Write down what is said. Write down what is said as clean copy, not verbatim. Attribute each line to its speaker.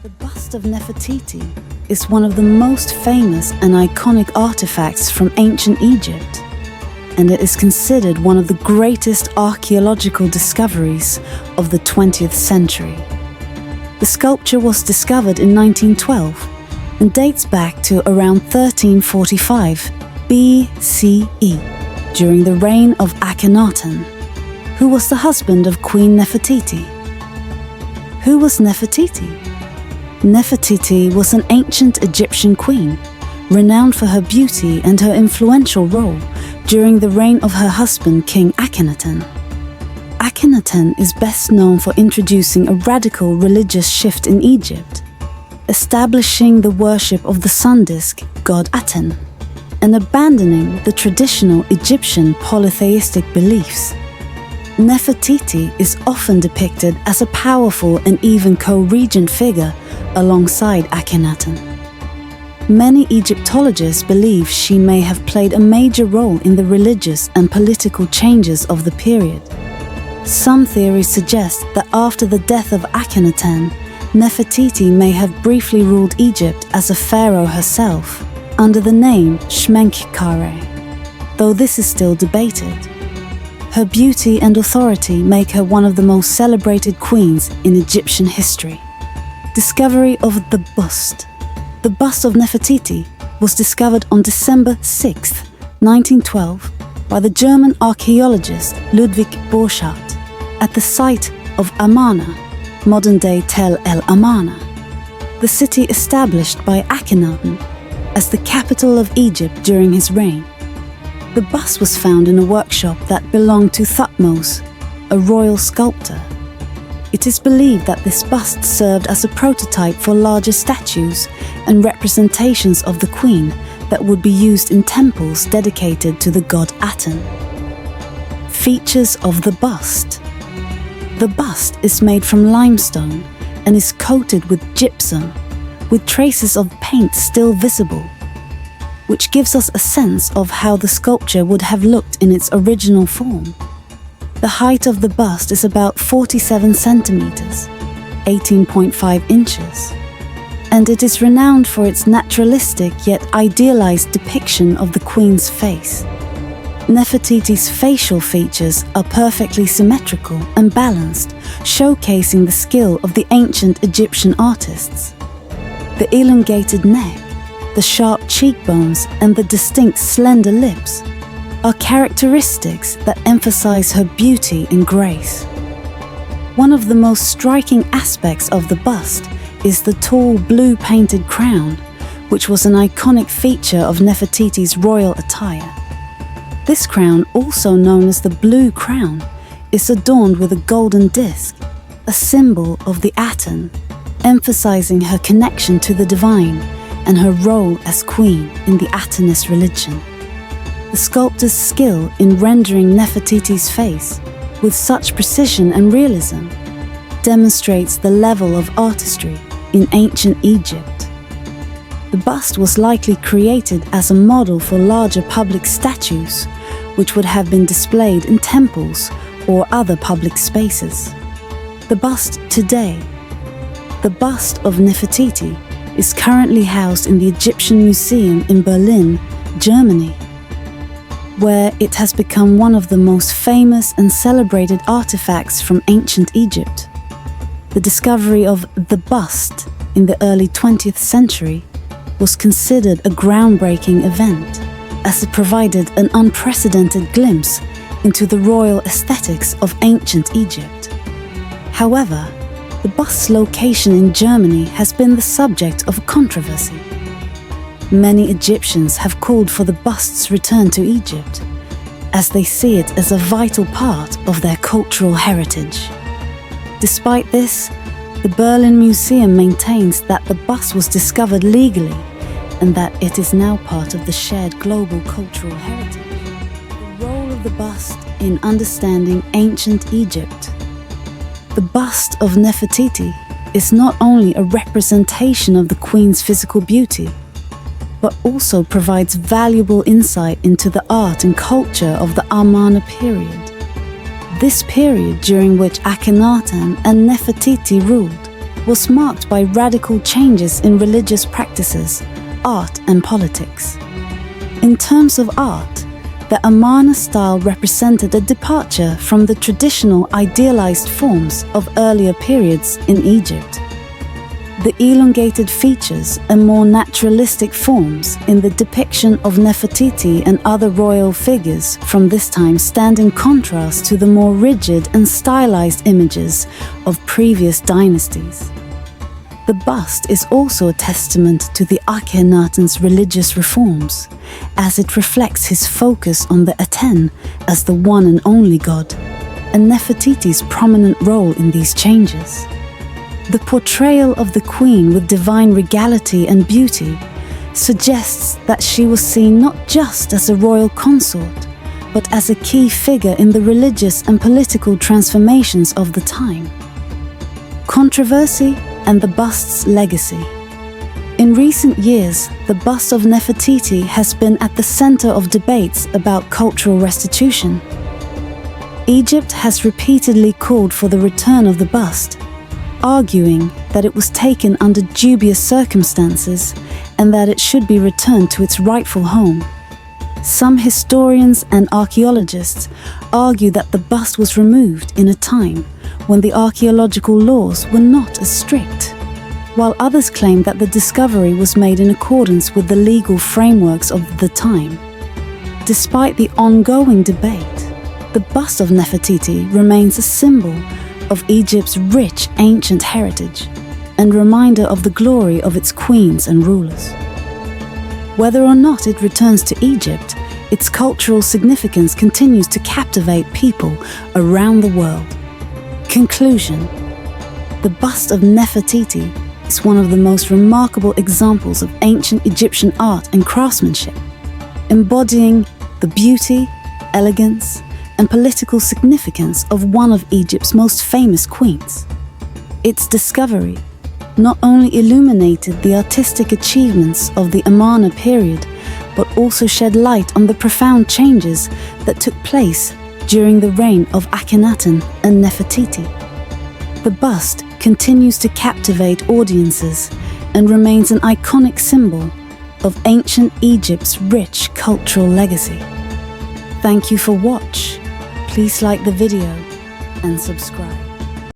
Speaker 1: The bust of Nefertiti is one of the most famous and iconic artifacts from ancient Egypt, and it is considered one of the greatest archaeological discoveries of the 20th century. The sculpture was discovered in 1912 and dates back to around 1345 BCE, during the reign of Akhenaten, who was the husband of Queen Nefertiti. Who was Nefertiti? Nefertiti was an ancient Egyptian queen, renowned for her beauty and her influential role during the reign of her husband, King Akhenaten. Akhenaten is best known for introducing a radical religious shift in Egypt, establishing the worship of the sun disk god Aten, and abandoning the traditional Egyptian polytheistic beliefs. Nefertiti is often depicted as a powerful and even co-regent figure alongside Akhenaten. Many Egyptologists believe she may have played a major role in the religious and political changes of the period. Some theories suggest that after the death of Akhenaten, Nefertiti may have briefly ruled Egypt as a pharaoh herself, under the name Shmenkhkare, though this is still debated. Her beauty and authority make her one of the most celebrated queens in Egyptian history. Discovery of the bust. The bust of Nefertiti was discovered on December 6, 1912, by the German archaeologist Ludwig Borchardt at the site of Amarna, modern-day Tel El Amarna, the city established by Akhenaten as the capital of Egypt during his reign. The bust was found in a workshop that belonged to Thutmose, a royal sculptor. It is believed that this bust served as a prototype for larger statues and representations of the queen that would be used in temples dedicated to the god Aten. Features of the bust. The bust is made from limestone and is coated with gypsum, with traces of paint still visible, which gives us a sense of how the sculpture would have looked in its original form. The height of the bust is about 47 centimeters, 18.5 inches, and it is renowned for its naturalistic yet idealized depiction of the queen's face. Nefertiti's facial features are perfectly symmetrical and balanced, showcasing the skill of the ancient Egyptian artists. The elongated neck, the sharp cheekbones, and the distinct slender lips are characteristics that emphasize her beauty and grace. One of the most striking aspects of the bust is the tall blue painted crown, which was an iconic feature of Nefertiti's royal attire. This crown, also known as the blue crown, is adorned with a golden disc, a symbol of the Aten, emphasizing her connection to the divine and her role as queen in the Atenist religion. The sculptor's skill in rendering Nefertiti's face with such precision and realism demonstrates the level of artistry in ancient Egypt. The bust was likely created as a model for larger public statues, which would have been displayed in temples or other public spaces. The bust today. The bust of Nefertiti is currently housed in the Egyptian Museum in Berlin, Germany, where it has become one of the most famous and celebrated artifacts from ancient Egypt. The discovery of the bust in the early 20th century was considered a groundbreaking event, as it provided an unprecedented glimpse into the royal aesthetics of ancient Egypt. However, the bust's location in Germany has been the subject of controversy. Many Egyptians have called for the bust's return to Egypt, as they see it as a vital part of their cultural heritage. Despite this, the Berlin Museum maintains that the bust was discovered legally and that it is now part of the shared global cultural heritage. The role of the bust in understanding ancient Egypt. The bust of Nefertiti is not only a representation of the queen's physical beauty, but also provides valuable insight into the art and culture of the Amarna period. This period during which Akhenaten and Nefertiti ruled was marked by radical changes in religious practices, art and politics. In terms of art, the Amarna style represented a departure from the traditional idealized forms of earlier periods in Egypt. The elongated features and more naturalistic forms in the depiction of Nefertiti and other royal figures from this time stand in contrast to the more rigid and stylized images of previous dynasties. The bust is also a testament to the Akhenaten's religious reforms, as it reflects his focus on the Aten as the one and only god, and Nefertiti's prominent role in these changes. The portrayal of the queen with divine regality and beauty suggests that she was seen not just as a royal consort, but as a key figure in the religious and political transformations of the time. Controversy and the bust's legacy. In recent years, the bust of Nefertiti has been at the center of debates about cultural restitution. Egypt has repeatedly called for the return of the bust, arguing that it was taken under dubious circumstances and that it should be returned to its rightful home. Some historians and archaeologists argue that the bust was removed in a time when the archaeological laws were not as strict, while others claim that the discovery was made in accordance with the legal frameworks of the time. Despite the ongoing debate, the bust of Nefertiti remains a symbol of Egypt's rich ancient heritage and reminder of the glory of its queens and rulers. Whether or not it returns to Egypt, its cultural significance continues to captivate people around the world. Conclusion: the bust of Nefertiti is one of the most remarkable examples of ancient Egyptian art and craftsmanship, embodying the beauty, elegance, and political significance of one of Egypt's most famous queens. Its discovery not only illuminated the artistic achievements of the Amarna period, but also shed light on the profound changes that took place during the reign of Akhenaten and Nefertiti. The bust continues to captivate audiences and remains an iconic symbol of ancient Egypt's rich cultural legacy. Thank you for watching. Please like the video and subscribe.